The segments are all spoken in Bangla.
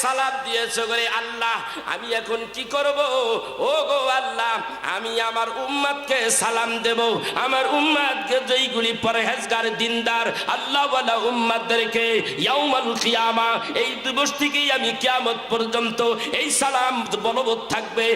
সালাম দিয়েছো করে আল্লাহ আমি এখন কি করব? ও গো আল্লাহ, আমি আমার উম্মতকে সালাম দেব। আমার উম্মতকে যেইগুলি পরহেজগার দিনদার আল্লাহওয়ালা উম্মতদেরকে ইয়াউমুল কিয়ামা, এই দিবস থেকেই আমি কিয়ামত পর্যন্ত এই সালাম বলবৎ থাকবে।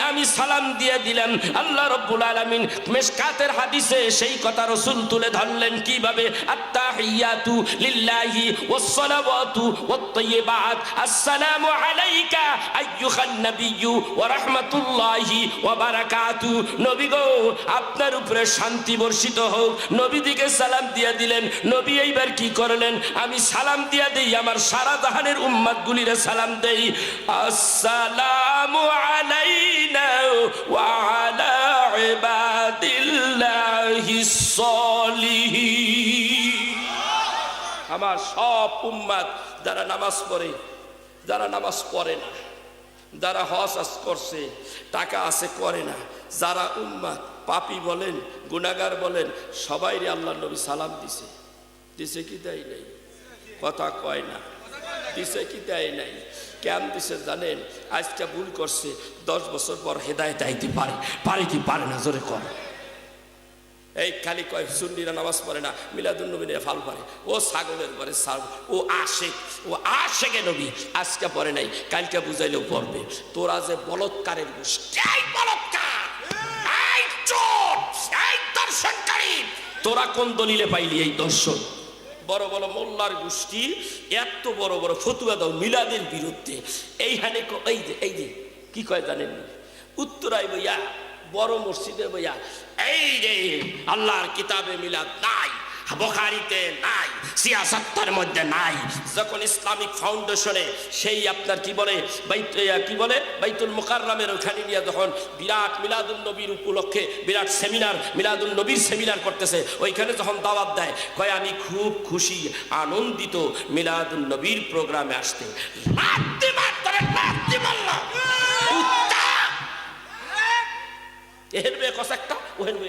আমি সালাম দিয়ে দিলাম। আল্লাহ রাব্বুল আলামিন মিশকাতের হাদিসে সেই কথা রাসূল তুলে ধরলেন কিভাবে? আত্তাহিয়াতু লিল্লাহি ওয়াসসালাওয়াতু ওয়াত-তাইয়্যিবাত, আসসালামু আলাইকা আইয়ুহান নাবিয়্যু ওয়া রাহমাতুল্লাহি ওয়া বারাকাতু। নবী গো, আপনার উপরে শান্তি বর্ষিত হোক। নবীদিকে সালাম দিয়ে দিলেন। নবী এইবার কি করলেন? আমি সালাম দিয়ে দেই, আমার সারা জাহানের উম্মতগুলিরে সালাম দেই। আসসালামু আলাইনা ওয়া আলা ইবাদিল্লাহিস সলিহিন। আমার সব উম্মত যারা নামাজ পড়ে, যারা নামাজ পড়ে না, যারা হজ করছে, টাকা আছে করে না, যারা উম্মত পাপী বলেন, গুনাহগার বলেন, সবাইরে আল্লাহ নবী সালাম দিছে। দিছে কি দেয় নাই? কথা কয় না। দিছে কি দেয় নাই? কেন দিছে জানেন? আজকে ভুল করছে, 10 বছর পর হেদায়েত আইতে পারে কি পারে না? জোরে কর। এই খালি কয় সুন্নিরা নামাজ পড়ে না, মিলাদুন নবী নিয়ে ফাল পারে, ও ছাগলের পরে ছাগল, ও আশেকে নবী। আজকে পড়ে নাই, কালকে বুঝাইলেও পড়বে। তোরা যে বলৎকারের গোষ্ঠী, বলৎকার, এই চোর, এই দর্শনকারী, তোরা কোন দলিলে পাইলি এই দর্শন? বড় বড় মোল্লার গোষ্ঠী এত বড় বড় ফতুয়া দাও মিলাদের বিরুদ্ধে। এইখানে এই যে কি কয় জানেন? উত্তরায় বইয়া, বড় মসজিদে বইয়া, এই রে আল্লাহর কিতাবে মিলাদ নাই, বুখারীতে নাই, সিয়াসাতের মধ্যে নাই। যখন ইসলামিক ফাউন্ডেশনে সেই আপনার কি বলে বাইতুল মুকাররমের ওখানে নিয়ে যখন বিরাট মিলাদুন নবীর উপলক্ষে বিরাট সেমিনার, মিলাদুন নবীর সেমিনার করতেছে, ওইখানে যখন দাওয়াত দেয়, কয় আমি খুব খুশি আনন্দিত মিলাদুন নবীর প্রোগ্রামে আসতে।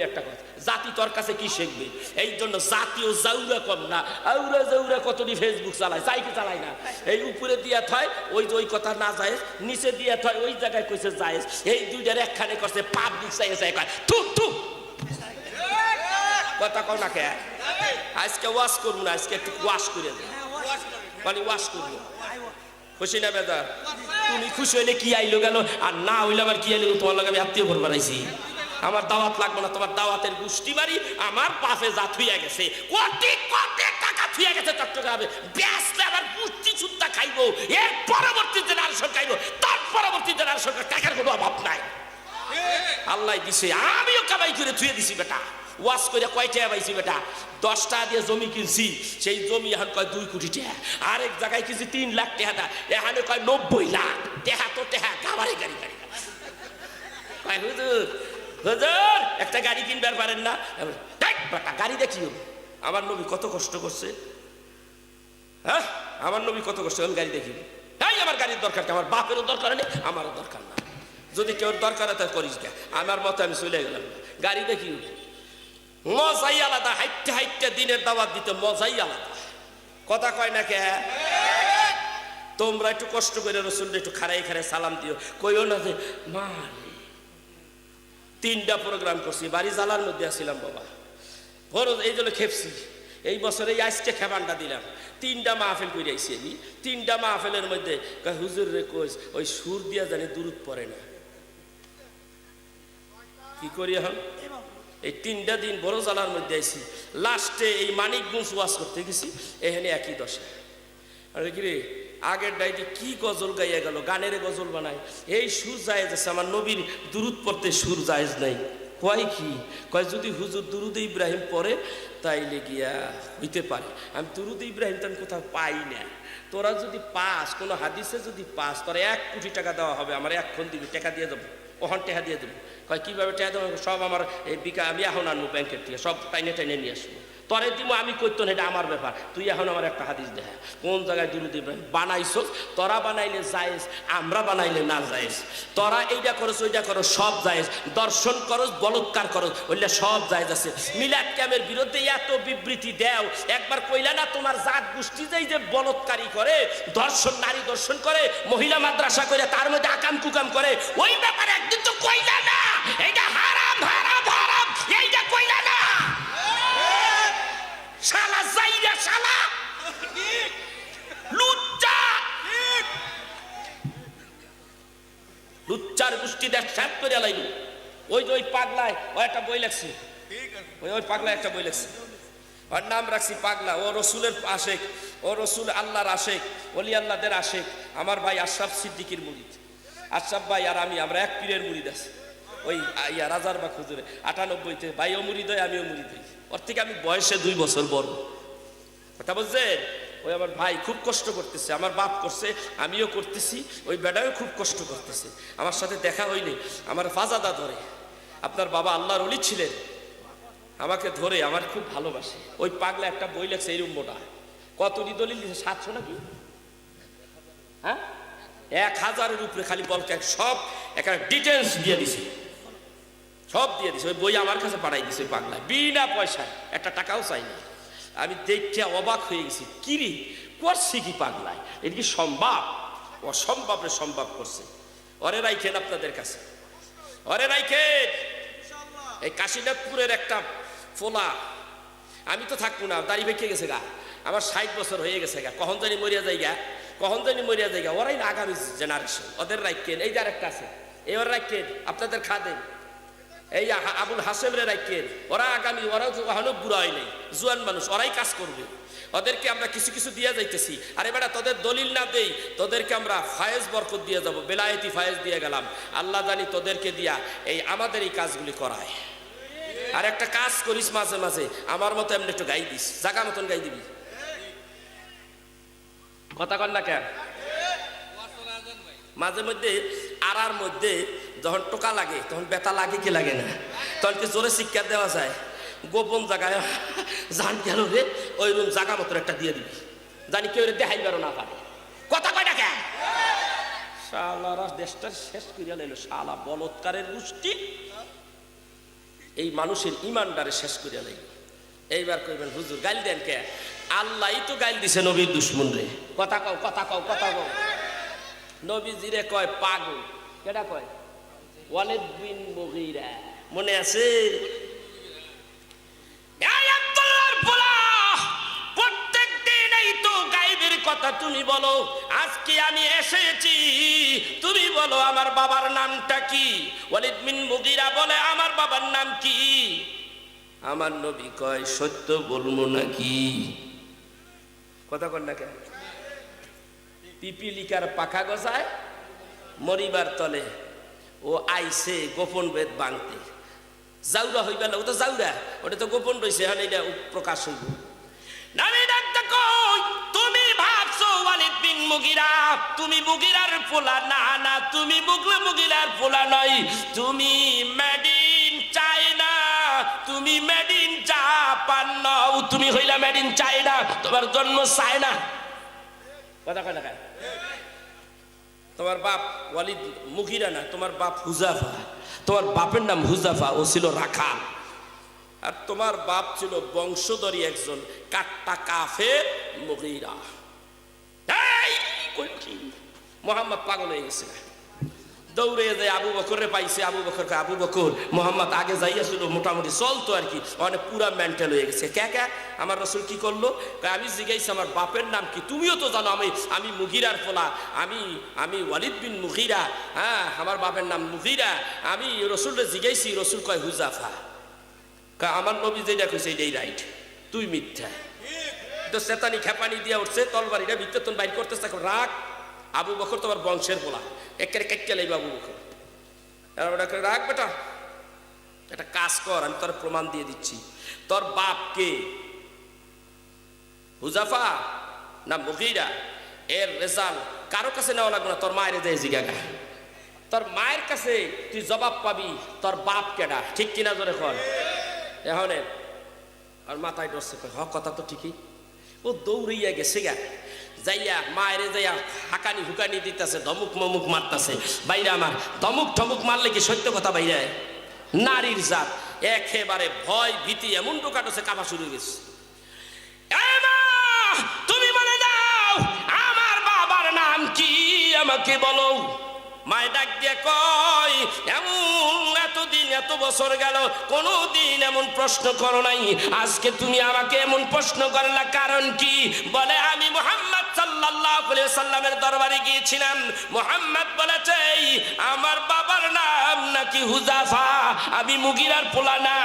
একটা কথা, জাতি তোর কাছে কি শিখবে? এই জন্য জাতীয় জাউরা কম না, আউরা জাউরা কতটি ফেসবুক চালায়, চাইকে চালায় না। এই উপরে দিয়া থয় ওই যে ওই কথা না যায়, নিচে দিয়া থয় ওই জায়গায় কইছে যায়। এই দুইটার একখানে করছে পাবলিক চাই কয় থু থু। কথা কও না কে? আজকে ওয়াশ করবো না, আজকে একটু ওয়াশ করে দেয়, মানে ওয়াশ করবো। খুশি না বেদা? তুমি খুশি হইলে কি আইলো গেল, আর না হইলে আবার কি আইলো? তোমার লগে আমি আত্মীয় ভর বানাইছি, আমার দাওয়াত লাগবে না। তোমার দাওয়াতের গোষ্ঠী বাড়ি আমার পাশে যা থুইয়া গেছে, কোটি কোটি টাকা থুইয়া গেছে চট্টগ্রামে, ব্যস্ত আবার পুষ্টি সুদ্ধা খাইবো, এর পরবর্তী জেনারেশন খাইবো, তার পরবর্তী জেনারেশন টাকার কোনো অভাব নাই। আল্লাহ দিছে, আমিও কামাই করে থুয়ে দিছি বেটা। ওয়াশ করে কয় টাকা পাইছি বেটা? 10 টাকা দিয়ে জমি কিনছি, সেই জমি এখন কয় 2 কোটি টাকা। আরেক জায়গায় কিনছি 3 লাখ টাকা, এখানে কয় 90 লাখ টাকা। তো টাকা গাড়ি কয় হুজুর একটা গাড়ি কিনবার পারেন না? গাড়ি দেখি আমার নবী কত কষ্ট করছে। হ্যাঁ, আমার নবী কত কষ্ট, গাড়ি দেখি। তাই আমার গাড়ির দরকার, আমার বাপেরও দরকার নেই, আমারও দরকার না। যদি কেউ দরকার হয় তা করিস কে, আমার মতো আমি চলে গেলাম। গাড়ি দেখি মজাই আলাদা, হাইটে হাইটে দিনের দাওয়াত দিতে মজাই আলাদা। কথা কয় না কে? তোমরা একটু কষ্ট করে রসুল একটু খাড়াই সালাম দিও, কইও না যে মা 3টা প্রোগ্রাম করছি, বাড়ি জ্বালার মধ্যে আসছিলাম বাবা, ফরজ এই জন্য খেপছি। এই বছরে আজকে খেবানটা দিলাম, 3টা মাহফিল করে আইছি আমি। 3টা মাহফিলের মধ্যে হুজুর রে কইস ওই সুর দিয়া জানি দূরত পড়ে না, কি করি এখন? এই 3টা দিন বড় জ্বালার মধ্যে আইছি। লাস্টে এই মানিকগঞ্জ ওয়াজ করতে গেছি, এখানে একই দশা। আরে কি রে, আগের ডাইটি কি গজল গাইয়া গেল, গানের গজল বানায়। এই সুর জায়েজ আছে, আমার নবীর দুরুদ পড়তে সুর জায়েজ নাই। কয় কি? কয় যদি হুজুর দুরুদ ইব্রাহিম পড়ে তাইলে গিয়া হইতে পারে। আমি দুরুদ ইব্রাহিম তো আমি কোথাও পাই না। তোরা যদি পাস, কোনো হাদিসে যদি পাস, তোরা 1 কোটি টাকা দেওয়া হবে, আমার এখন দিবি, টাকা দিয়ে দেবো, ওখান টাকা দিয়ে দেবো। কয় কীভাবে টাকা দেবো? সব আমার এই আমি এখন আনবো ব্যাংকের থেকে, সব টাইনে নিয়ে আসবো। তরে দিব আমি করতো না, এটা আমার ব্যাপার। তুই এখন আমার একটা হাদিস দেখা, কোন জায়গায় দুরূদ ইব্রাহিম বানাইছো? তোরা বানাইলে জায়েজ, আমরা বানাইলে না জায়েজ। তোরা এইটা করস ওইটা করো সব জায়েজ, দর্শন করস বলৎকার করস বললে সব জায়েজ আছে। মিলাদ ক্যাম্পের বিরুদ্ধে এত বিবৃতি দেও, একবার কইলা না তোমার জাত গোষ্ঠী যে বলৎকারী করে, দর্শন নারী দর্শন করে, মহিলা মাদ্রাসা করে, তার মধ্যে আকাম কুকাম করে, ওই ব্যাপারে একদিন তো কইলা না এইটা হারাম হারাম হারাম, এইটা কইলা না? শালা যাইরা শালা লুচ্চা, লুচ্চার গোষ্ঠী দেশ শেষ করে লাইল। ওই যে ওই পাগলায় ও একটা বই লেখছে, ওই পাগলা একটা বই লেখছে, ওর নাম রাখছি পাগলা। ও রসুলের আশেক, ও রসুল আল্লাহর আশেক, ওলি আল্লাহদের আশেক। আমার ভাই আশরাফ সিদ্দিকীর মুরিদ, আশরাফ ভাই আর আমি, আমরা এক পীরের মুরিদ আছি। ওই রাজার বা খুজুরে 98-তে ভাইও মুরিদ হয়, আমিও মুরিদ হই। ওর থেকে আমি বয়সে 2 বছর বড়, কথা বলছেন? ওই আমার ভাই খুব কষ্ট করতেছে, আমার বাপ করছে, আমিও করতেছি, ওই বেটাও খুব কষ্ট করতেছে। আমার সাথে দেখা হইলে আমার ফাজাদা ধরে, আপনার বাবা আল্লাহর ওলি ছিলেন, আমাকে ধরে আমার খুব ভালোবাসে। ওই পাগলা একটা বই লেখছে এইরকম মোটা, কত দলিল দিচ্ছে? 700 নাকি, হ্যাঁ 1000-এর উপরে খালি বলকে সব একটা ডিটেলস দিয়ে দিছে, সব দিয়ে দিছে। ওই বই আমার কাছে পাঠাই দিছে ওই পাগলা, বিনা পয়সায়, একটা টাকাও চাইনি। আমি দেখে অবাক হয়ে গেছি, কিরে করছে কি পাগলায়, এটা কি সম্ভব? অসম্ভবের সম্ভব করছে। ওরে রাইখেন আপনাদের কাছে, ওরে রাইখেন। এই কাশীনাথপুরের একটা ফোলা, আমি তো থাকবো না, দাড়ি বেঁকে গেছে গা, আমার 60 বছর হয়ে গেছে গা, কখন জানি মরিয়া যাই গা, কখন জানি মরিয়া যাই গা। ওরাই না আগামী জেনারেশন, ওদের রাইখেন। এই যে আরেকটা আছে, এই ওর রাইখেন, আপনাদের খাদেন এই আবুল হাসেমরে রাইখেন, ওরা আগামী, ওরাও এখনো বুড়া হয় নাই, জুয়ান মানুষ, ওরাই কাজ করবে। ওদেরকে আমরা কিছু কিছু দিয়ে যাইতেছি। আরে বেটা তোদের দলিল না দেই, তোদেরকে আমরা ফায়েজ বরকত দিয়ে যাবো, বেলায়েতি ফায়েজ দিয়ে গেলাম। আল্লাহ জানি তোদেরকে দিয়া এই আমাদের এই কাজগুলি করায়। আর একটা কাজ করিস মাঝে মাঝে, আমার মতো এমনি একটু গাই দিস, জাগা মতন গাই দিবি, কথা কন না কেন? মাঝে মধ্যে আড়ার মধ্যে যখন টোকা লাগে তখন ব্যথা লাগে কি লাগে না, তখন কি জোরে শিক্ষা দেওয়া যায়? গোপন জায়গায় জান গেল রে, ওই রুম জাগা মতো একটা দিয়ে দিবি, জানি কেউ দেখাইবারও না পারে, কথা কয় না কেন? শালারা দেশটা শেষ করিয়া লাইল, শালা বলৎকারের গোষ্ঠী এই মানুষের ইমানদারে শেষ করিয়া লাইল। এইবার কইবেন হুজুর গাইল দেন কে? আল্লাহই তো গাইল দিছে নবীর দুশ্মন রে, কথা কও কথা কও কথা কও। নবীজিরে কয় পাগল, কেডা কয়? ওয়ালিদ বিন মুগীরা, মনে আছে? প্রত্যেকদিন এই তো গায়েবের কথা তুমি বলো, আজকে আমি এসেছি, তুমি বলো আমার বাবার নামটা কি? ওয়ালিদ বিন মুগীরা বলে আমার বাবার নাম কি? আমার নবী কয় সত্য বলবো নাকি? কথা কন না কেন? পিপিলিকার পাখা গজায় মরিবার তলে, ও আইছে গোপন বেদ বাংতে। জাউরা হইবা না, ও তো জাউরা, ওটা তো গোপন রয়েছে, এখন এটা প্রকাশ হইব। তুমি ভাবছো ওয়ালিদ বিন মুগীরা, তুমি মুগীরার পোলা না, না তুমি মুগীরার পোলা নয়, তুমি মেড ইন চায়না, তুমি মেড ইন জাপান নও, তুমি হইলা মেড ইন চায়না, তোমার জন্ম চায়না। কথা কয় না কেন? তোমার বাপ ওয়ালিদ মুগীরা না, তোমার বাপ হুজাফা, তোমার বাপের নাম হুজাফা, ও ছিল রাখাল। আর তোমার বাপ ছিল বংশধরী একজন কাট্টা কাফের মুগীরা। মোহাম্মদ পাগল হয়ে গেছে, দৌড়ে যায় আবু বকরে পাইছে। আবু বকর আবু বকর মোহাম্মদ আগে যাইয়াছিল, মোটামুটি চলতো আর কি, অনেক পুরা মেন্টাল হয়ে গেছে। কে কে আমার রসুল কি করলো? আমি জিজ্ঞাসি আমার বাপের নাম কি? তুমিও তো জানো আমি মুগীরার ফলা, আমি ওয়ালিদ বিন মুগীরা, হ্যাঁ আমার বাপের নাম মুগীরা। আমি রসুলরে জিজ্ঞাসি, রসুল কয় হুজাফা। আমার নবী যেটা কইছে এটাই রাইট, তুই মিথ্যা। তো সেতানি খেপানি দিয়া উঠছে, তলবারিটা ভিতর তোর বাইর করতেছে, রাগ আবু বকর তোমার বংশের বলা, একের কেটে লাইব আবু বকর, রাগ বেটা একটা কাজ কর, আমি তোর প্রমাণ দিয়ে দিচ্ছি। তোর বাপ কে? হুজাফা না মুগীরা? এর রেজাল্ট কারো কাছে নেওয়া লাগবে না, তোর মায়ের দেয় জিজ্ঞাসা, তোর মায়ের কাছে তুই জবাব পাবি তোর বাপ কেডা, ঠিক কিনা জোরে কর। এখন আর মাথায় ডরছে, কথা তো ঠিকই। ও দৌড়িয়া গেছে গা, যাইয়া মায়ের যাইয়া হাকানি হুকানি দিতেছে, ধমুক মমুক মারতেছে। বাইরে আমার ধমুক ঠমুক মারলে কি সত্য কথা বাইরে? নারীর জাত একেবারে ভয় ভীতি এমন ঢোকাটোছে, কাঁপা শুরু হয়ে গেছে। তুমি বলে দাও আমার বাবার নাম কি, আমাকে বলো। মায় ডাক দিয়ে কয়, এতদিন এত বছর গেল কোনদিন এমন প্রশ্ন করো নাই, আজকে তুমি আমাকে এমন প্রশ্ন করলা, কারণ কি? বলে আমি মুহাম্মদ সাল্লাল্লাহু আলাইহি সাল্লামের দরবারে গিয়েছিলাম, মুহাম্মদ বলেছে আমার বাবার নাম নাকি হুযাফা, আমি মুগিরার পোলা না।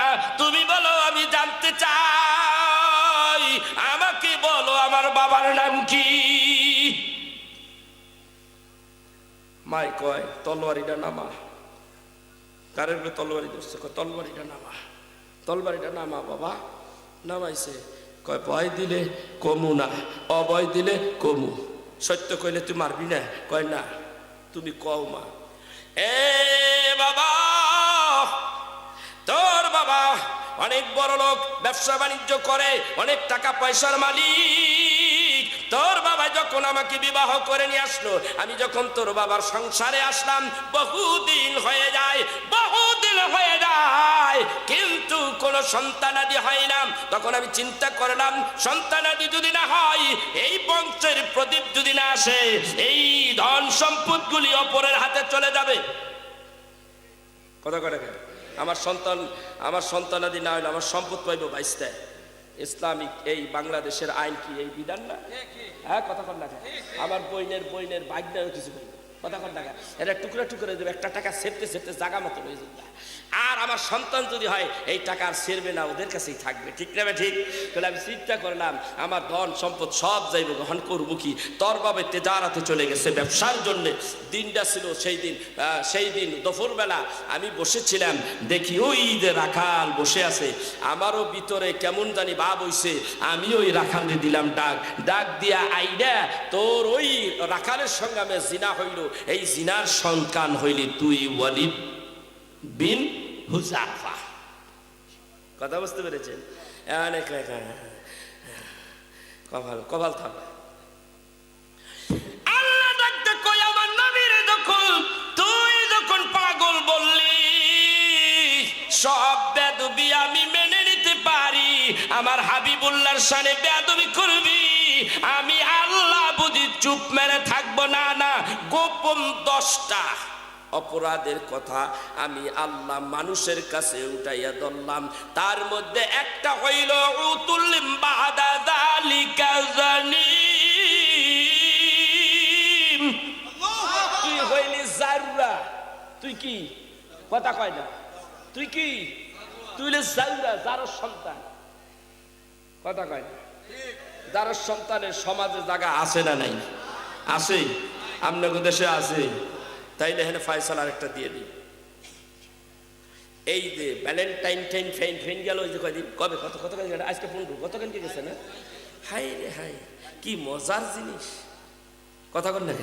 তুমি বলো, আমি জানতে চাই, আমাকে বলো আমার বাবার নাম কি? মাই কয় তলোয়ারিটা নামা। কারের তলোয়ারি ধরছে, কয় তলবারিটা নামা, তলবারিটা নামা বাবা। নামাইছে, কয় ভয় দিলে কমু না, অভয় দিলে কমু। সত্য কইলে তুই মারবি না? কয় না, তুমি কও মা। এ বাবা, তোর বাবা অনেক বড় লোক, ব্যবসা বাণিজ্য করে, অনেক টাকা পয়সার মালিক। তোর বাবা যখন আমাকে বিবাহ করে নিয়ে আসলো, আমি যখন তোর বাবার সংসারে আসলাম, বহুদিন হয়ে যায়, বহুদিন হয়ে যায়, কিন্তু কোন সন্তানাদি হয় না। তখন আমি চিন্তা করলাম, সন্তানাদি যদি না হয়, এই বংশের প্রদীপ যদি না আসে, এই ধন সম্পদগুলি অপরের হাতে চলে যাবে। কথা কয় না? আমার সন্তানাদি না হইলে আমার সম্পদ পাইব বাইশটা। ইসলামিক এই বাংলাদেশের আইন কি এই বিধান না? হ্যাঁ, কথা কর না? আমার বইনের ভাগ্যেও কিছু পাইব। কথা কর না? এটা টুকরা টুকরা দেবে, একটা টাকা সেরতে সেরতে জাগা মতো হয়ে যাবে। আর আমার সন্তান যদি হয়, এই টাকা আর সেরবে না, ওদের কাছেই থাকবে। ঠিক না? ঠিক। তাহলে আমি চিন্তা করলাম, আমার ধন সম্পদ সব যাইব, গ্রহণ করবো কি? তোর বাবা তেজারাতে চলে গেছে ব্যবসার জন্য। দিনটা ছিল সেই দিন দুপুরবেলা আমি বসেছিলাম, দেখি ওই যে রাখাল বসে আছে। আমারও ভিতরে কেমন জানি ভাব হইছে, আমি ওই রাখালে দিলাম ডাক দিয়া, আইডা তোর ওই রাখালের সঙ্গে আমি জিনা হইল, এই জিনার সন্তান হইলি তুই ওয়ালিদ বিন হুযাফা। কথা বুঝতে পেরেছেন? কপাল থাক। আল্লাহ ডাকতে কই, আমার নবীর তুই যখন পাগল বললি, সব বেদবি আমি মেনে নিতে পারি, আমার হাবিবুল্লাহর শানে বেদবি করবি, আমি আল্লাহ বুঝি চুপ মেরে থাকবো না। না, গোপন 10টা অপরাধের কথা আমি আল্লাহ মানুষের কাছে উঠাইয়া ধরলাম। তার মধ্যে একটা হইল উতুল বাদা যালিকা জালিম। তুই হইলি জাররা। তুই কি? কথা কয় না? তুই কি? তুই হইলি জাররা, যারর সন্তান। কথা কয় না? যারর সন্তানের সমাজে জায়গা আছে না নাই? আছে, আপনাদের দেশে আছে। তাইলে এখানে ফয়সালা আরেকটা দিয়ে দিই। এই যে ভ্যালেন্টাইন ফেন গেল, ওই যে কয়দিন কবে কতক্ষণ আজকে 15 কতক্ষণকে গেছে না? হাই রে হাই, কি মজার জিনিস। কথা কন না?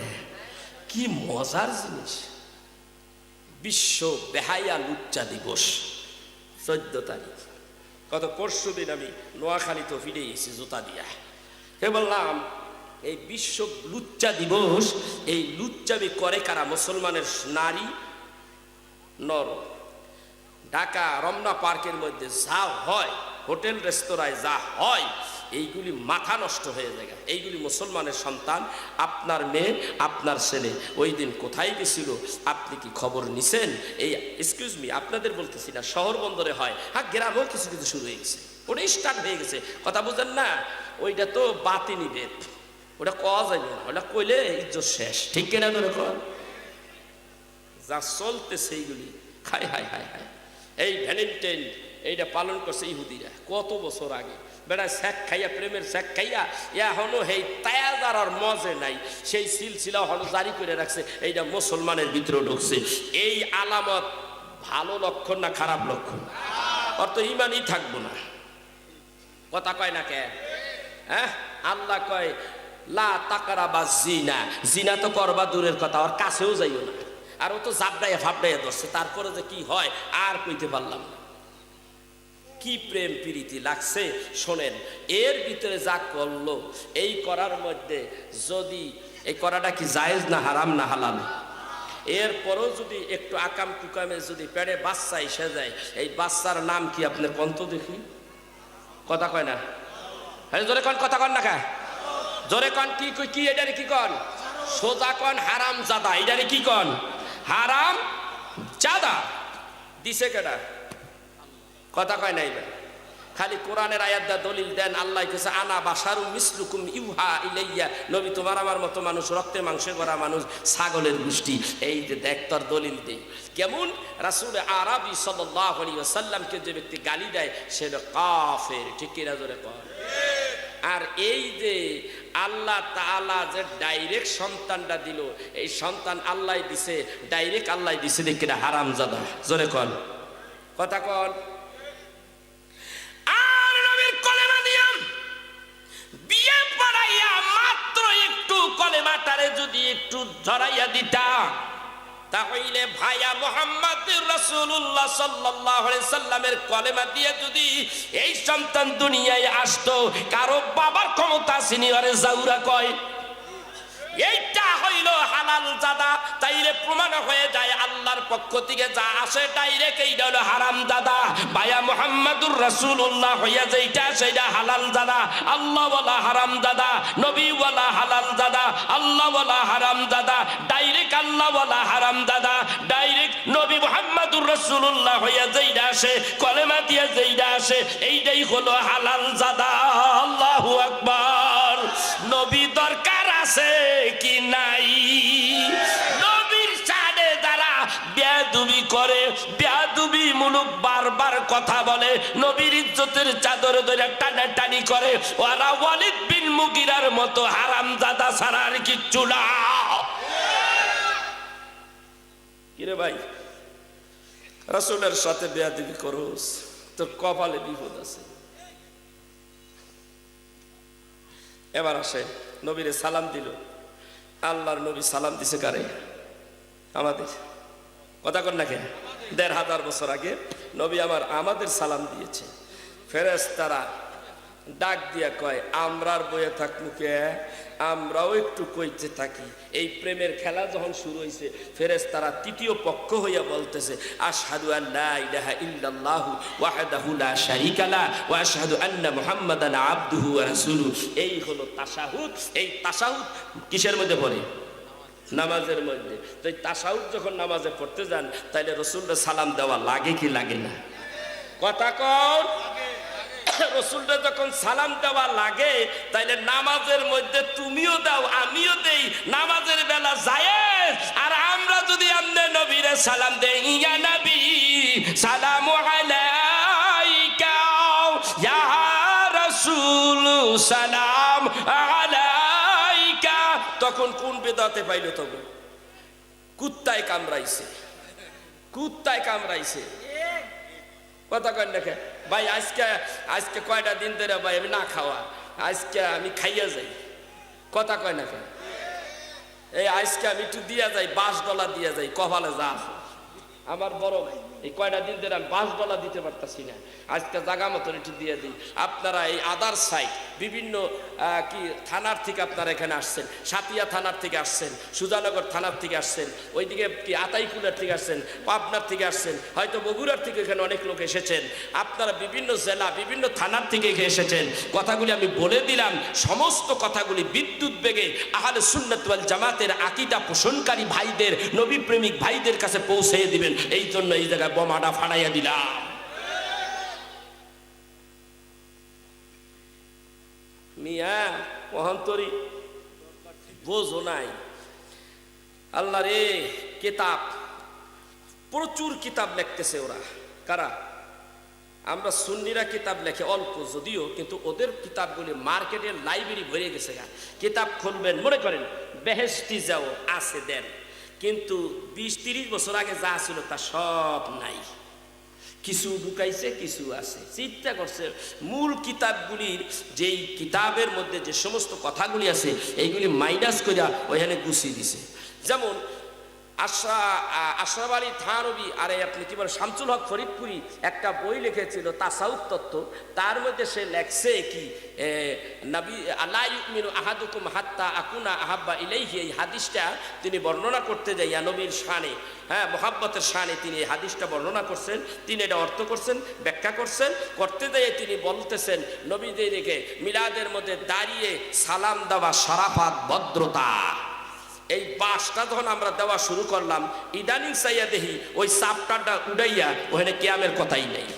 কি মজার জিনিস। বিশ্ব বেহায়া লুচ্চা দিবস 14 তারিখ। গত পরশু দিন আমি নোয়াখালীতে ফিরে এসেছি জুতা দিয়া। হে বললাম, এই বিশ্ব লুচ্চা দিবস, এই লুচ্চামি করে কারা? মুসলমানের নারী নর। ঢাকা রমনা পার্কের মধ্যে যা হয়, হোটেল রেস্তোরাঁয় যা হয়, এইগুলি মাথা নষ্ট হয়ে যায়। এইগুলি মুসলমানের সন্তান, আপনার মেয়ে, আপনার ছেলে ওই দিন কোথায় গেছিল আপনি কি খবর নিছেন? এই এক্সকিউজ মি, আপনাদের বলতেছি না, শহর বন্দরে হয়, হ্যাঁ গ্রামেও কিছু কিছু শুরু হয়ে গেছে, ওটাই স্টার্ট হয়ে গেছে। কথা বুঝেন না? ওইটা তো বাতিনি বেদ, ওটা কওয়া যায় না, ওটা কইলে ইজ্জত শেষ। ঠিক কিনা? ধরে কর যা চলতেছে এইগুলি, হাই হাই হাই হাই। এই ভ্যালেন্টাইন এইটা পালন করছে ইহুদিরা কত বছর আগে। বেড়া শেখ খাইয়া, প্রেমের শেখ খাইয়া, এখনো এই তায়াজার আর মজে নাই, সেই সিলসিলা হলো জারি করে রাখছে। এইটা মুসলমানের ভিতরে ঢুকছে। এই আলামত ভালো লক্ষণ না খারাপ লক্ষণ? অত ইমানই থাকবো না। কথা কয় না কে? হ্যাঁ, আল্লাহ কয় লা তাকরাবা জিনা। জিনা তো করবা দূরের কথা, ওর কাছেও যাইও না। আর ও তো জাবড়াইয়া ফাবড়াইয়া ধরছে, তারপরে যে কি হয় আর কইতে পারলাম না। কি প্রেম প্রীতি লাগছে শোনেন। এর ভিতরে যা করলো, এই করার মধ্যে যদি এই করাটা কি জায়েজ না হারাম না হালাল, এরপরও যদি একটু আকাম কুকামে যদি পেটে বাচ্চা এসে যায়, এই বাচ্চার নাম কি আপনার কন্ত দেখি? কথা কয় না? হ্যাঁ জোরে কন, কথা কন না কা জোরে কন। কি কি এটারে কি কন? সোজা কন হারাম জাদা। এটারে কি কন? হারাম জাদা। দিছে কেডা? কথা কয় নাই। খালি কোরআনের আয়াত দা দলিল দেন। আল্লাহ কেছে আনা বাশারু মিসলুকুম ইউহা ইলাইয়া, নবী তোমার আমার মতো মানুষ, রক্তে মাংসে গড়া মানুষ, ছাগলের গোষ্ঠী। এই যে দেখ তোর দলিল দেই কেমন। রাসূল আরবি সাল্লাল্লাহু আলাইহি ওয়াসাল্লামকে যে ব্যক্তি গালি দেয় সে হলো কাফের। ঠিক কি না জোরে কর? আর এই যে আল্লাহ তাআলা যে ডাইরেক্ট সন্তানটা দিল, এই সন্তান আল্লাহ দিছে, ডাইরেক্ট আল্লাহ দিছে, দেখি না হারামজাদা। জোরে কর, কথা কর। আর নবীর কলেমা দিয়া বিয়ে পড়াইয়া মাত্র একটু কলেমাটারে যদি একটু ধরাইয়া দিতা, তাহলে ভাইয়া মুহাম্মদ রাসূলুল্লাহ সাল্লাল্লাহু আলাইহি সাল্লামের কলেমা দিয়ে যদি এই সন্তান দুনিয়ায় আসতো, কারো বাবার ক্ষমতা আসেনি আরে জাউরা কয়। এইটা হইল হালাল জাদা। তাইলে প্রমাণ হয়ে যায় আল্লাহর পক্ষ থেকে যা আসে ডাইরেক্ট এইটা হলো হারাম দাদা। ভাইয়া মুহাম্মাদুর রাসূলুল্লাহ হইয়া যেটা সেটা হালাল দাদা। আল্লাহ ওয়ালা হারাম দাদা, নবী ওয়ালা হালাল দাদা, আল্লাহ ওয়ালা হারাম দাদা, ডাইরেক্ট আল্লাহ ওয়ালা হারাম দাদা, ডাইরেক্ট নবী মুহাম্মাদুর রাসূলুল্লাহ হইয়া যেটা আসে, কলেমা দিয়ে যেটা আসে, এইটাই হলো হালাল দাদা। আল্লাহু আকবার। নবী দরকার আছে কি নাই? নবীর সাথে যারা বেয়াদবি করে, বেয়াদবি মূলক বারবার কথা বলে, নবীর ইজ্জতের চাদর ধরে টানাটানি করে, ওরা ওয়ালিদ বিন মুগিরার মতো হারামজাদা ছাড়া আর কিচ্ছু না। কিরে ভাই, রাসূলের সাথে বেয়াদবি করোস, তোর কপালে বিপদ আছে। এবার আসে নবীরে সালাম দিল। আল্লাহর নবী সালাম দিছে কারে? আমাদের। কথা কর না কেন? ১৫০০ বছর আগে নবী আমাদের সালাম দিয়েছে। ফেরেশতারা ডাক দিয়া কয়, আমরার বয়ে থাক মুখে, আমরাও একটু কইতে থাকি। এই প্রেমের খেলা যখন শুরু হয়েছে, ফেরেশতারা তৃতীয় পক্ষ হইয়া বলতেছে, আশহাদু আল্লা ইলাহা ইল্লাল্লাহু ওয়াহদাহু লা শারীকা লা ওয়া আশহাদু আন্না মুহাম্মাদান আবদুহু ওয়া রাসূলুহু। এই হলো তাশাহুদ। এই তাশাহুদ কিসের মধ্যে পড়ে? নামাজের মধ্যে। তো এই তাশাহুদ যখন নামাজে পড়তে যান, তাইলে রাসূলকে সালাম দেওয়া লাগে কি লাগে না? কথা কর। রাসূলকে যখন সালাম দেওয়া লাগে, তাইলে নামাজের মধ্যে তুমিও দাও আমিও দেই, নামাজের বেলা জায়েজ। আর আমরা যদি আমনে নবীরে সালাম দেই, ইয়া নবী সালামু আলাইকা, ইয়া রাসূল সালাম আলাইকা, তখন কোন বেদাতে পাইলো? তখন কুত্তায় কামড়াইছে, কুত্তায় কামড়াইছে। কথা কয় দেখে ভাই, আজকে কয়টা দিন ধরে ভাই আমি না খাওয়া, আজকে আমি খাইয়া যাই। কথা কয় না কেন? এই আজকে আমি একটু দিয়া যাই, $5 দিয়া যাই, কপালে যা আছে। আমার বড় ভাই এই কয়টা দিন ধরে আমি $5 দিতে পারতাছি না, আজকে জাগা মতন একটু দিয়ে দিই। আপনারা এই আদার সাইড বিভিন্ন কি থানার থেকে আপনারা এখানে আসছেন, সাতিয়া থানার থেকে আসছেন, সুজানগর থানার থেকে আসছেন, ওইদিকে কি আতাইকুলার থেকে আসছেন, পাবনার থেকে আসছেন, হয়তো বগুড়ার থেকে এখানে অনেক লোক এসেছেন। আপনারা বিভিন্ন জেলা বিভিন্ন থানার থেকে এসেছেন। কথাগুলি আমি বলে দিলাম, সমস্ত কথাগুলি বিদ্যুৎ বেগে আহলে সুন্নাত ওয়াল জামাতের আকীদা পোষণকারী ভাইদের, নবী প্রেমিক ভাইদের কাছে পৌঁছে দিবেন। এই জন্য এই জায়গায় বোমাটা ফাটাইয়া দিলাম। মিয়া অহন্তরী বোঝো নাই। আল্লাহ রে, কিতাব প্রচুর কিতাব লিখতেছে ওরা। কারা? আমরা সুন্নিরা কিতাব লেখে অল্প যদিও, কিন্তু ওদের কিতাবগুলি মার্কেটের লাইব্রেরি ভরে গেছে। কিতাব খুলবেন, মনে করেন বেহেশতি যাও আছে দেন, কিন্তু 20-30 বছর আগে যা ছিল তা সব নাই। কিছু ঢুকাইছে, কিছু আছে। চিন্তা করছে মূল কিতাবগুলির যেই কিতাবের মধ্যে যে সমস্ত কথাগুলি আছে এইগুলি মাইনাস করিয়া ওইখানে গুছিয়ে দিছে। যেমন আশরাফ আলী থানভী, আরে আপনি কি বলেন, শামসুল হক ফরিদপুরি একটা বই লিখেছিল তাসাউফ তত্ত্ব। তার মধ্যে সে লেখছে কি, নবী আল্লাহ ইউমিনু আহাদুকুম হাত্তা আকুনা আহাব্বা ইলাইহি, এই হাদিসটা তিনি বর্ণনা করতে যাইয়া নবীর শানে, হ্যাঁ মোহাব্বতের শানে তিনি এই হাদিসটা বর্ণনা করছেন। তিনি এটা অর্থ করছেন, ব্যাখ্যা করছেন। করতে যেয়ে তিনি বলতেছেন নবীদেরকে মিলাদের মধ্যে দাঁড়িয়ে সালাম দেওয়া শরাফাত, ভদ্রতা, এই বাসটা যখন আমরা দেওয়া শুরু করলাম, ইদানিং চাইয়া দেখি ওই চাপটাটা উড়াইয়া ওখানে কিয়ামের কথাই নেই।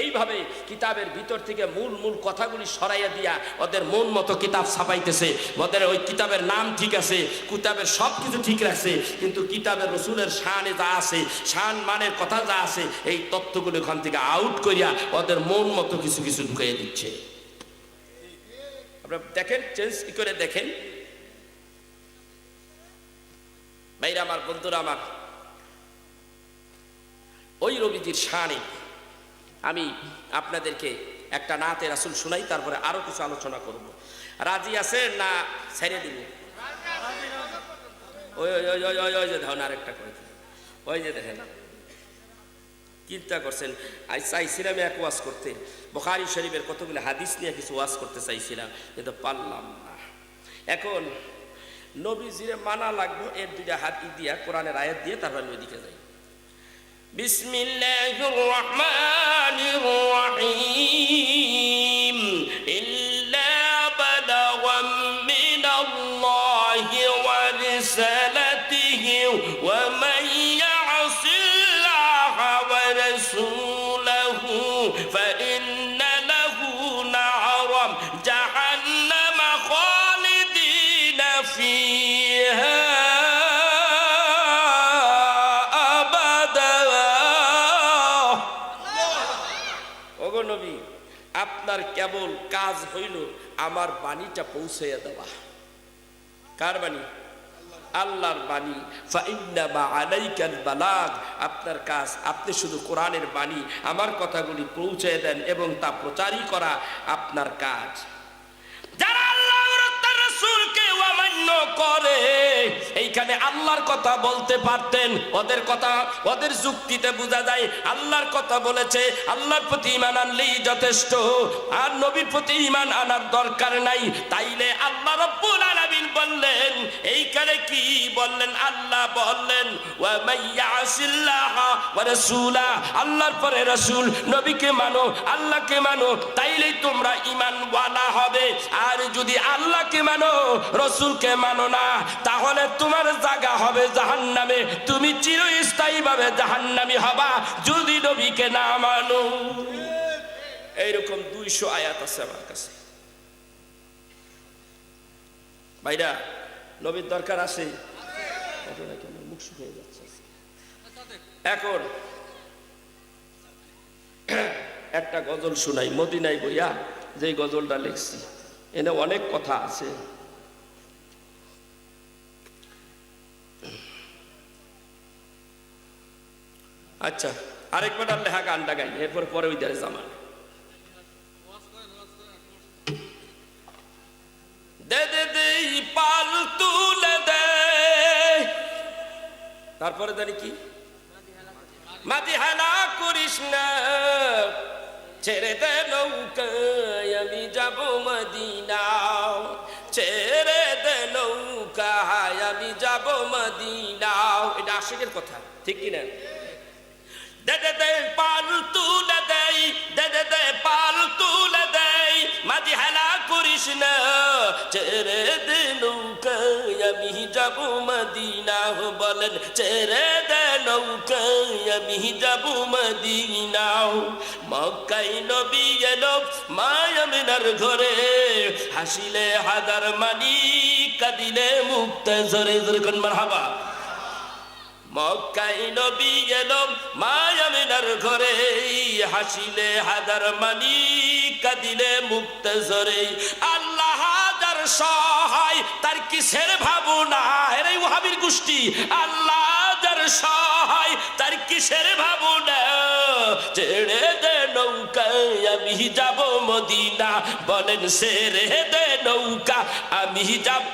এইভাবে কিতাবের ভিতর থেকে মূল কথাগুলি সরাইয়া দিয়া ওদের মন মতো কিতাব ছাপাইতেছে। ওদের ওই কিতাবের নাম ঠিক আছে, কিতাবের সব কিছু ঠিক রাখছে, কিন্তু কিতাবের রসুলের শানে যা আছে, শান মানের কথা যা আছে, এই তত্ত্বগুলো ওখান থেকে আউট করিয়া ওদের মন মতো কিছু কিছু ঢুকিয়ে দিচ্ছে। আপনারা দেখেন, চেঞ্জ করে দেখেন। ভাইরা আমার, বন্ধুরা আমার, ওই নবীজির শানে আমি আপনাদেরকে একটা নাতে রাসূল শুনাই, তারপরে আরো কিছু আলোচনা করব। রাজি আছেন না ছেড়ে দিব? ওই ওই ওই ওই ওই যে ধান আরেকটা করে, ওই যে দেখেন চিন্তা করছেন। আজ চাইছিলাম এক ওয়াজ করতে, বুখারী শরীফের কতগুলো হাদিস নিয়ে কিছু ওয়াজ করতে চাইছিলাম, কিন্তু পারলাম না। এখন নবীজিরে মানা লাগবে, এর দুইটা হাত দিয়া কোরআনের আয়াত দিয়ে তারপর ওইদিকে যাই। বিসমিল্লাহির রহমানির রহিম। ইল্লা বালাগাম মিনাল্লাহি ওয়া রিসালাতিহি ওয়া মান ইয়াসিল্লাহা ওয়া রাসূলাহু ফাইন্না লাহু নারাম জাহান্নাম খালিদিনা ফিহা আপনার কেবল কাজ হইল আমার বাণীটা পৌঁছাইয়া দেওয়া। কার বাণী? আল্লাহর বাণী। ফাইন্নামা আলাইকাল বালাগ, আপনার কাজ, আপনি শুধু কোরআনের বাণী, আমার কথাগুলি পৌঁছায় দেন এবং তা প্রচারই করা আপনার কাজ। যারা আল্লাহর তার রাসূলকে অমান্য করে, এইখানে আল্লাহর কথা বলতে পারতেন, ওদের কথা, ওদের যুক্তিতে বোঝা যায় আল্লাহর কথা বলেছে, আল্লাহর প্রতি ঈমান আনলেই যথেষ্ট, আর নবীর প্রতি ঈমান আনার দরকার নাই। তাইলে আল্লাহ রাব্বুল আলামিন বললেন, এইখানে কি বললেন? আল্লাহ বললেন ওয়া মাইয়াসিল্লাহা ওয়া রাসূলা, আল্লাহর পরে রাসূল, নবীকে মানো, আল্লাহকে মানো, তাইলেই তোমরা ঈমানওয়ালা হবে। আর যদি আল্লাহকে মানো, রাসূলকে মানো না, তাহলে তোমার জায়গা হবে জাহান্নামে, তুমি চিরস্থায়ীভাবে জাহান্নামী হবা যদি নবীকে না মানো। এইরকম 200 আয়াত আছে আমার কাছে। ভাইরা, নবীর দরকার আছে। মুখ শুকিয়ে যাচ্ছে। এখন একটা গজল শুনাই, মদিনায় বইয়া যে গজলটা লিখছি, এনে অনেক কথা আছে। আচ্ছা, আরেকবার লেখা গানটা গাই, এরপর পরে ওই দাঁড়ে জামান। দে দে দে পাল তুলে দে, তারপরে জানি কি, মাদিহানা করিস না, ছেড়ে দে নৌকায় আমি যাব মদিনা, ছেড়ে দে নৌকায় আমি যাব মদিনা। এটা আশিকের কথা, ঠিক কিনা? দে দে দে পাল তুলে দেই, দে দে দে পাল তুলে দেই, মাদিহানা করিস না, ছেড়ে দে নৌকায় আমি যাব মদিনা। বলেন ছেড়ে দে নৌকায় আমি যাব মদিনা। মক্কায় নবী এলো মা আমিনার ঘরে, হাসিলে হাজার মানি, কাঁদিলে মুক্তা ঝরে। জোরে কোন মারহাবা। মক্কায় নবী এলো মা আমিনার ঘরে, হাসিলে হাজার মানি, কাঁদিলে মুক্তা ঝরে। আল্লাহ হাজার সহায়, তার কিসের ভাবনা? এরাই ওয়াহাবীর গোষ্ঠী। আল্লাহ হাজার সহায়, তার কিসের ভাবনা? ছেড়ে দে নৌকায় আমি যাব মদিনা। বলেন ছেড়ে দে নৌকা আমি যাব।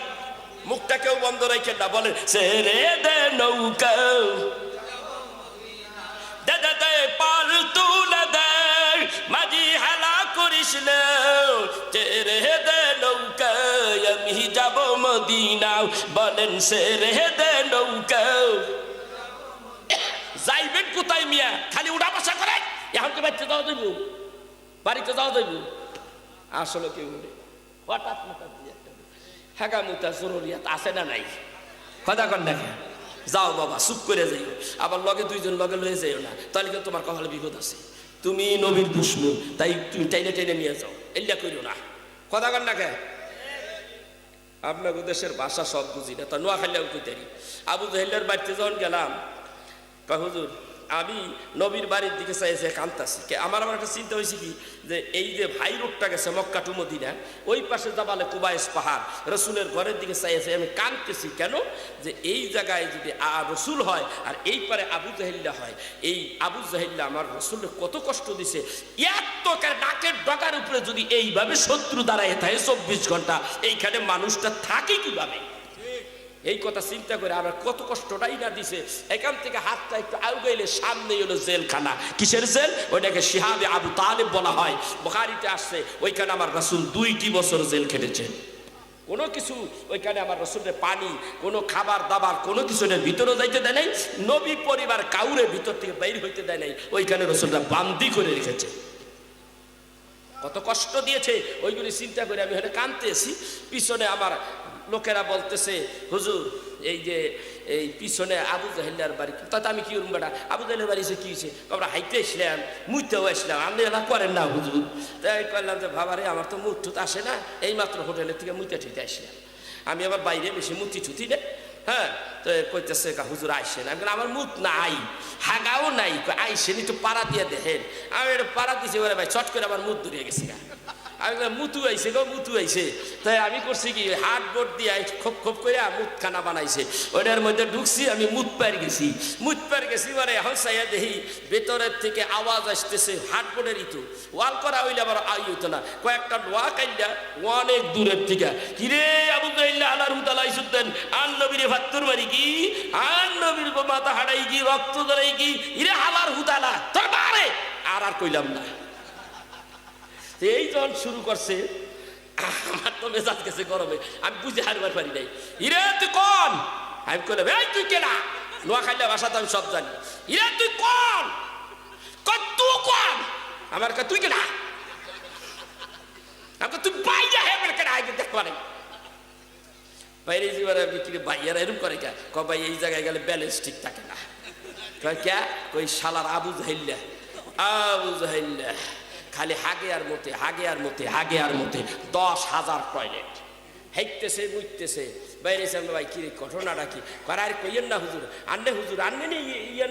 মুখটা কেউ বন্ধ রেখে না, বলে ছেড়ে দে নৌকা, দে দে দে পাল তুলে দে, মাঝি হেলা করিস না, ছেড়ে দে নৌকা, আমি যাব মদিনা, বলেন ছেড়ে দে নৌকা। যাইবেন কোথায় মিয়া? খালি উড়া বসা করে, এখন কি বাড়িতে যাওয়া যাইব? বাড়িতে যাওয়া যাইব? আসলে কেউ উঠে হঠাৎ মাথা দিয়ে একটা হেগামুতা জরুরিয়াত আছে না নাই? কথা কন দেখে যাও বাবা, চুপ করে যাইও, আবার লগে দুইজন লগে লয়ে যাইও না, তাহলে কিন্তু তোমার কপালে বিপদ আছে। তুমি নবীর দুশমন, তাই তুমি টাইনে টাইনে নিয়ে যাও, এল্লা করিও না। কথা কন দেখে আপনাকে দেশের ভাষা সব বুঝি না, তা নোয়া খাইলেও কইতারি। আবু জাহেলের বাড়িতে যখন গেলাম, হুজুর আমি নবীর বাড়ির দিকে চাইছে কান্তাছি, আমার একটা চিন্তা হয়েছে কি, যে এই যে ভাই রোডটা গেছে মক্কা টু মদিনা, ওই পাশে জাবালে কুবাইস পাহাড়, রসুলের ঘরের দিকে চাইছে, আমি কাঁদতেছি কেন, যে এই জায়গায় যদি রসুল হয় আর এই পারে আবু জাহিল্লা হয়, এই আবু জাহিল্লা আমার রসুলের কত কষ্ট দিছে, এত ডাকের ডগার উপরে যদি এইভাবে শত্রু দাঁড়ায় থাকে 24 ঘন্টা, এইখানে মানুষটা থাকে কিভাবে? এই কথা চিন্তা করে আমার কত কষ্টটাই না দিছে। এখান থেকে হাতটা একটু আউগাইলে সামনে হলো জেলখানা। কিসের জেল? ওইটাকে শিহাবে আবু তালেব বলা হয়, বুখারীতে আসছে। ওইখানে আমার রাসূল 2টি বছর জেল খেটেছেন। কোনো কিছু ওইখানে আমার রাসূলের পানি, কোনো খাবার দাবার, কোনো কিছুর ভিতরে যাইতে দেয় নাই, নবী পরিবার কাউরে ভিতর থেকে বাইর হইতে দেয় নাই, ওইখানে রাসূলরা বান্দি করে রেখেছে। কত কষ্ট দিয়েছে ওইগুলি চিন্তা করে আমি হয়তো কাঁদতেছি। পিছনে আমার লোকেরা বলতেছে, হুজুর এই যে এই পিছনে আবু জাহেলের বাড়ি, তাতে আমি কি করুন বেটা, আবু জাহেলের বাড়ি কি হয়েছে? আমরা হাইতে আসলাম, মুইতেও আসলাম, আপনি এলা করেন না হুজুর। তাই করলাম যে বাবারে আমার তো মুখ টুত আসে না, এইমাত্র হোটেলের থেকে মুইতে ঠিতে আসলাম, আমি আবার বাইরে বেশি মুতি ঠুতি না। হ্যাঁ, তো কইতেছে হুজুর আইসেন, আমি আমার মুখ নাই, হাগাও নাই, আইসেন একটু পাড়া দিয়ে দেখেন। আমি একটু পাড়া দিয়েছি, ওরে ভাই চট করে আমার মুখ ধরিয়ে গেছে। আমি মুতু আইছে গো, মুতু আইছে। তাই আমি করছি কি, হাট বোর্ড দিয়ে খোপ খোপ করে মুতখানা বানাইছে, ওটার মধ্যে ঢুকছি, আমি মুত পার গেছি। মানে এখন চাইয়া দেখি ভেতরের থেকে আওয়াজ আসতেছে, হাট বোর্ডের ইতো ওয়াল করা হইলে আবার আই হইতো না, কয়েকটা লোয়া কাইলা অনেক দূরের থেকে, কিরে আবু জাহিল্লা আলার হুদাল আইসুদ্দেন, আন নবীরে ভাত্তুর মারি কি, আন নবীর মাথা হাড়াই কি, রক্ত ধরাই কি, ইরে হালার হুদালা তোর বারে। আর কইলাম না। এই যখন শুরু করছে, আমার তো মেজাজ গেছে গরমে, আমি বুঝে হারবার পারি নাই। ইরে তুই কোন? আমি কইলাম এই তুই কেনা, নোয়াখালীর ভাষা তো আমি সব জানি। ইরে তুই কোন? তুই কোন? আমার কা তুই কেনা, আমাকে তুই বাইরে হেবের কেনা, আগে দেখবা নাই বাইরে যাবার। আমি কি ভাইয়ারা এরকম করে কে? ভাই এই জায়গায় গেলে ব্যালেন্স ঠিক থাকে না। কে? ওই শালার আবু জাহিল্লা, আবু জাহিল্লা খালি হাগে আর মতে, হাগে আর মতে, হাগে আর মতে, 10,000 টয়লেট, হেঁটতেছে মুইতেছে বাইরে। ভাই কি ঘটনাটা কি? আর কইয়েন না হুজুর, আন্নে হুজুর আন্নে নিয়ে